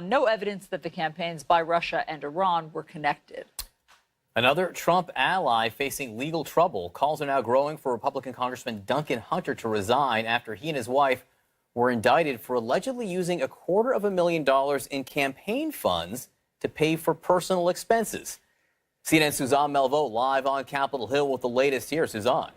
found no evidence that the campaigns by Russia and Iran were connected. Another Trump ally facing legal trouble. Calls are now growing for Republican Congressman Duncan Hunter to resign after he and his wife were indicted for allegedly using $250,000 in campaign funds to pay for personal expenses. CNN's Suzanne Melvo live on Capitol Hill with the latest here. Suzanne.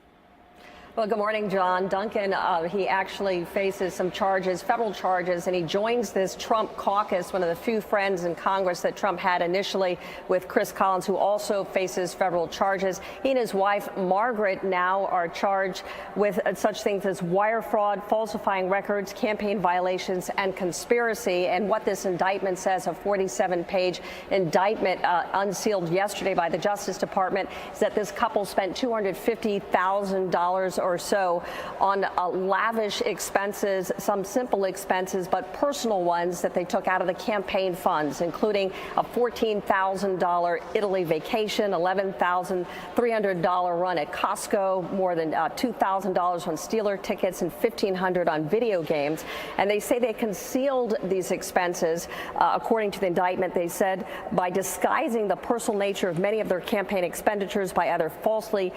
Well, good morning, John. Duncan, he actually faces some charges, federal charges, and he joins this Trump caucus, one of the few friends in Congress that Trump had initially with Chris Collins, who also faces federal charges. He and his wife, Margaret, now are charged with such things as wire fraud, falsifying records, campaign violations, and conspiracy. And what this indictment says, a 47-page indictment unsealed yesterday by the Justice Department, is that this couple spent $250,000 or so on lavish expenses, some simple expenses, but personal ones that they took out of the campaign funds, including a $14,000 Italy vacation, $11,300 run at Costco, more than $2,000 on Steeler tickets, and $1,500 on video games. And they say they concealed these expenses, according to the indictment. They said by disguising the personal nature of many of their campaign expenditures by either falsely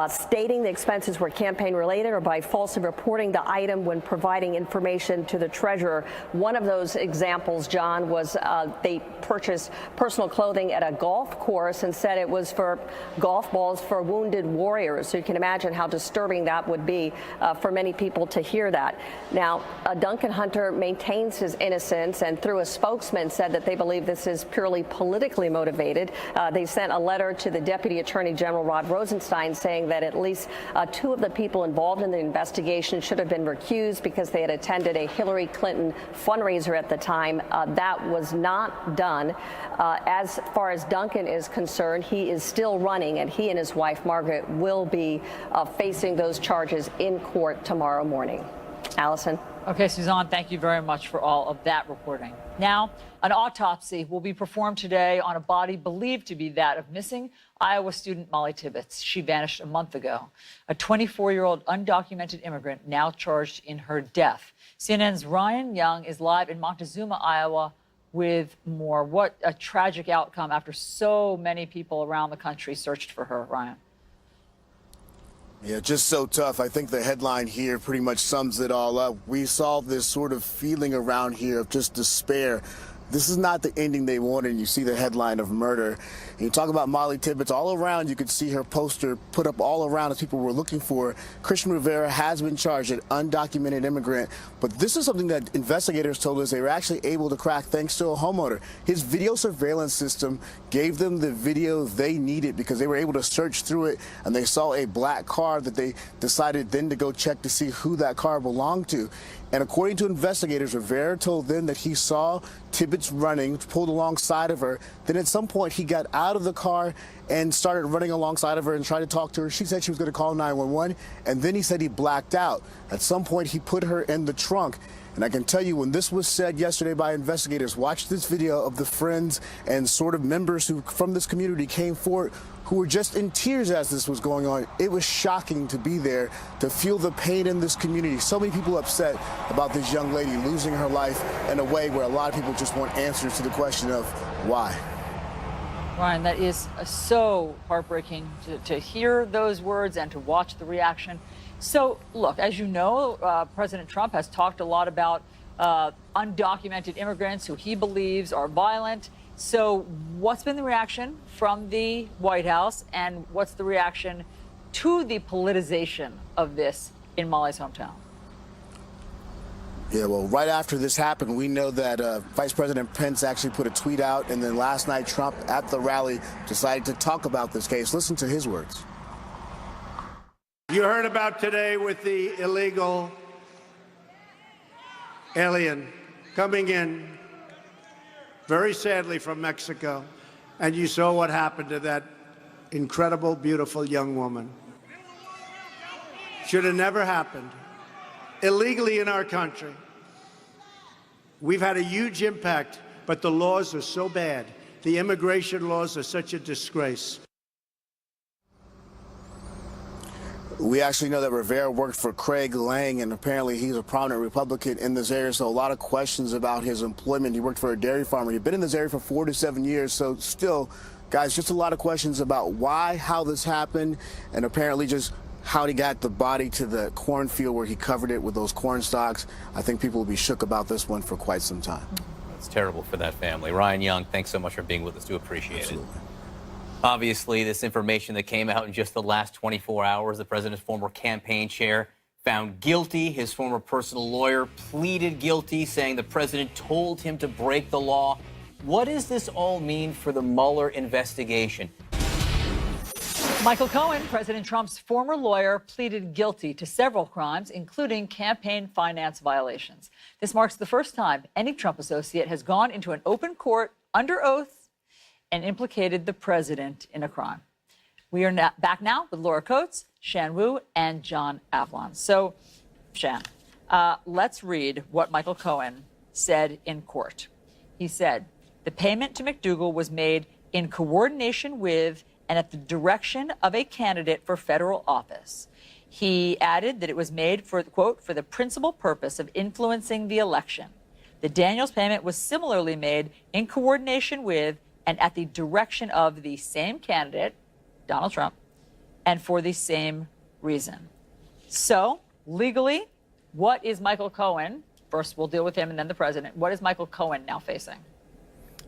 stating the expenses were campaign related or by falsely reporting the item when providing information to the treasurer. One of those examples, John, was they purchased personal clothing at a golf course and said it was for golf balls for wounded warriors. So you can imagine how disturbing that would be for many people to hear that. Now, Duncan Hunter maintains his innocence and through a spokesman said that they believe this is purely politically motivated. They sent a letter to the Deputy Attorney General Rod Rosenstein saying that at least two of the people involved in the investigation should have been recused because they had attended a Hillary Clinton fundraiser at the time. That was not done. As far as Duncan is concerned, he is still running, and he and his wife, Margaret, will be facing those charges in court tomorrow morning. Allison. Okay, Suzanne, thank you very much for all of that reporting. Now, an autopsy will be performed today on a body believed to be that of missing Iowa student Molly Tibbetts. She vanished a month ago. A 24-year-old undocumented immigrant now charged in her death. CNN's Ryan Young is live in Montezuma, Iowa, with more. What a tragic outcome after so many people around the country searched for her, Ryan. Yeah, just so tough. I think the headline here pretty much sums it all up. We saw this sort of feeling around here of just despair. This is not the ending they wanted. You see the headline of murder. And you talk about Molly Tibbetts all around. You could see her poster put up all around as people were looking for her. Christian Rivera has been charged, an undocumented immigrant. But this is something that investigators told us they were actually able to crack thanks to a homeowner. His video surveillance system gave them the video they needed because they were able to search through it, and they saw a black car that they decided then to go check to see who that car belonged to. And according to investigators, Rivera told them that he saw Tibbetts running, pulled alongside of her. Then at some point he got out of the car and started running alongside of her and tried to talk to her. She said she was going to call 911, and then he said he blacked out. At some point he put her in the trunk. And I can tell you, when this was said yesterday by investigators, watch this video of the friends and sort of members who from this community came forward who were just in tears as this was going on. It was shocking to be there, to feel the pain in this community. So many people upset about this young lady losing her life in a way where a lot of people just want answers to the question of why. Ryan, that is so heartbreaking to hear those words and to watch the reaction. So, look, as you know, President Trump has talked a lot about undocumented immigrants who he believes are violent. So what's been the reaction from the White House, and what's the reaction to the politicization of this in Molly's hometown? Yeah, well, right after this happened, we know that Vice President Pence actually put a tweet out, and then last night Trump at the rally decided to talk about this case. Listen to his words. You heard about today with the illegal alien coming in, very sadly, from Mexico, and you saw what happened to that incredible, beautiful young woman. Should have never happened. Illegally in our country. We've had a huge impact, but the laws are so bad. The immigration laws are such a disgrace. We actually know that Rivera worked for Craig Lang, and apparently he's a prominent Republican in this area, so a lot of questions about his employment. He worked for a dairy farmer. He'd been in this area for 4 to 7 years, so still, guys, just a lot of questions about why, how this happened, and apparently just how he got the body to the cornfield where he covered it with those corn stalks. I think people will be shook about this one for quite some time. It's terrible for that family. Ryan Young, thanks so much for being with us. Do appreciate Absolutely. it. Obviously, this information that came out in just the last 24 hours, the president's former campaign chair found guilty. His former personal lawyer pleaded guilty, saying the president told him to break the law. What does this all mean for the Mueller investigation? Michael Cohen, President Trump's former lawyer, pleaded guilty to several crimes, including campaign finance violations. This marks the first time any Trump associate has gone into an open court under oath and implicated the president in a crime. We are back now with Laura Coates, Shan Wu, and John Avlon. So, Shan, let's read what Michael Cohen said in court. He said, the payment to McDougal was made in coordination with and at the direction of a candidate for federal office. He added that it was made for, quote, for the principal purpose of influencing the election. The Daniels payment was similarly made in coordination with and at the direction of the same candidate, Donald Trump, and for the same reason. So, legally, what is Michael Cohen? First, we'll deal with him and then the president. What is Michael Cohen now facing?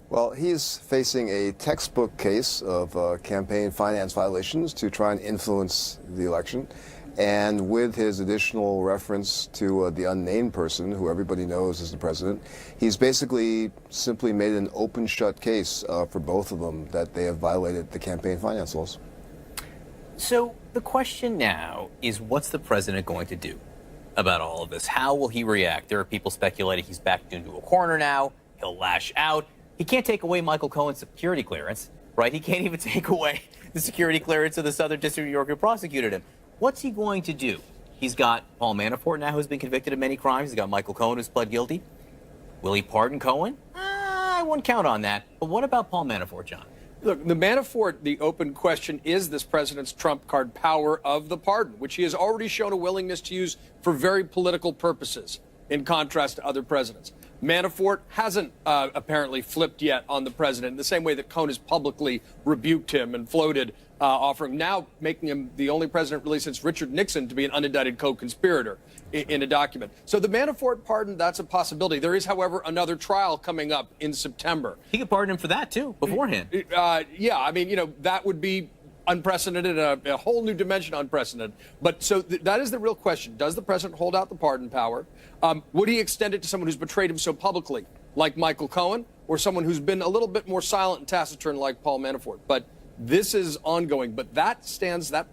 Well, he's facing a textbook case of campaign finance violations to try and influence the election. And with his additional reference to the unnamed person, who everybody knows is the president, he's basically simply made an open shut case for both of them that they have violated the campaign finance laws. So the question now is, what's the president going to do about all of this? How will he react? There are people speculating he's backed into a corner now. He'll lash out. He can't take away Michael Cohen's security clearance, right? He can't even take away the security clearance of the Southern District of New York who prosecuted him. What's he going to do? He's got Paul Manafort now, who's been convicted of many crimes. He's got Michael Cohen, who's pled guilty. Will he pardon Cohen? I wouldn't count on that. But what about Paul Manafort, John? Look, the Manafort, the open question is this president's trump card power of the pardon, which he has already shown a willingness to use for very political purposes, in contrast to other presidents. Manafort hasn't apparently flipped yet on the president in the same way that Cohen has publicly rebuked him and floated, offering now making him the only president really since Richard Nixon to be an unindicted co-conspirator in a document. So the Manafort pardon, that's a possibility. There is, however, another trial coming up in September. He could pardon him for that, too, beforehand. Yeah, I mean, you know, that would be unprecedented, a whole new dimension unprecedented. But so that is the real question. Does the president hold out the pardon power? Would he extend it to someone who's betrayed him so publicly, like Michael Cohen, or someone who's been a little bit more silent and taciturn, like Paul Manafort? But this is ongoing. But that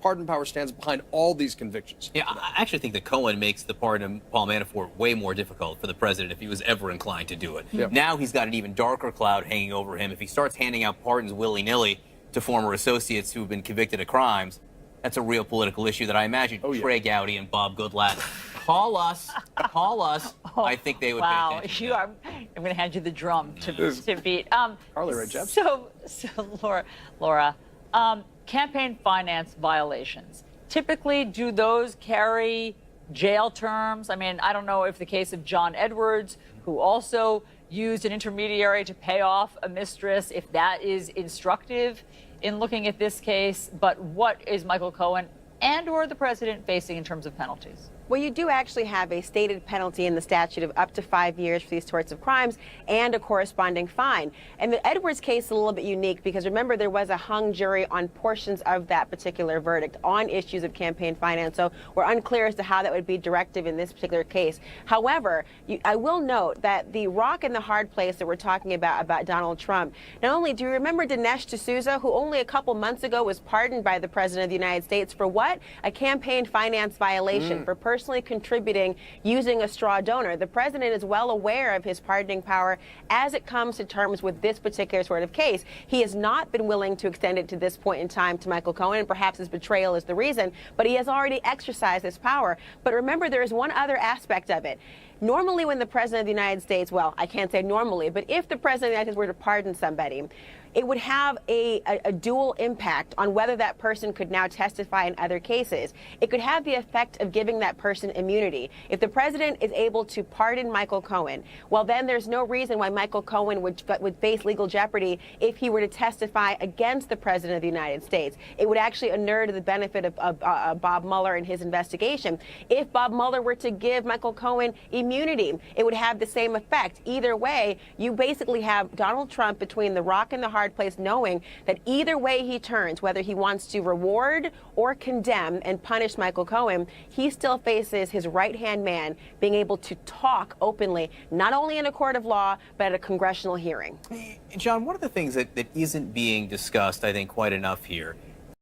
pardon power stands behind all these convictions. Yeah, I actually think that Cohen makes the pardon of Paul Manafort way more difficult for the president if he was ever inclined to do it. Yeah. Now he's got an even darker cloud hanging over him. If he starts handing out pardons willy-nilly to former associates who have been convicted of crimes, that's a real political issue that I imagine Trey Gowdy and Bob Goodlatte call us. I think they would pay attention. Wow, I'm going to hand you the drum to beat. Carly Rae Jepsen. So Laura, campaign finance violations. Typically, do those carry jail terms? I mean, I don't know if the case of John Edwards, who also used an intermediary to pay off a mistress, if that is instructive in looking at this case. But what is Michael Cohen and or the president facing in terms of penalties? Well, you do actually have a stated penalty in the statute of up to 5 years for these sorts of crimes and a corresponding fine. And the Edwards case is a little bit unique because, remember, there was a hung jury on portions of that particular verdict on issues of campaign finance. So we're unclear as to how that would be directive in this particular case. However, I will note that the rock and the hard place that we're talking about Donald Trump, not only do you remember Dinesh D'Souza, who only a couple months ago was pardoned by the President of the United States for what? A campaign finance violation for personally contributing using a straw donor. The president is well aware of his pardoning power as it comes to terms with this particular sort of case. He has not been willing to extend it to this point in time to Michael Cohen, and perhaps his betrayal is the reason, but he has already exercised this power. But remember, there is one other aspect of it. Normally, when the president of the United States, well, I can't say normally, but if the president of the United States were to pardon somebody, it would have a dual impact on whether that person could now testify in other cases. It could have the effect of giving that person immunity. If the president is able to pardon Michael Cohen, well, then there's no reason why Michael Cohen would face legal jeopardy if he were to testify against the president of the United States. It would actually inure to the benefit of Bob Mueller and his investigation. If Bob Mueller were to give Michael Cohen immunity, it would have the same effect. Either way, you basically have Donald Trump between the rock and the hard place, knowing that either way he turns, whether he wants to reward or condemn and punish Michael Cohen, he still faces his right-hand man being able to talk openly, not only in a court of law, but at a congressional hearing. John, one of the things that isn't being discussed, I think, quite enough here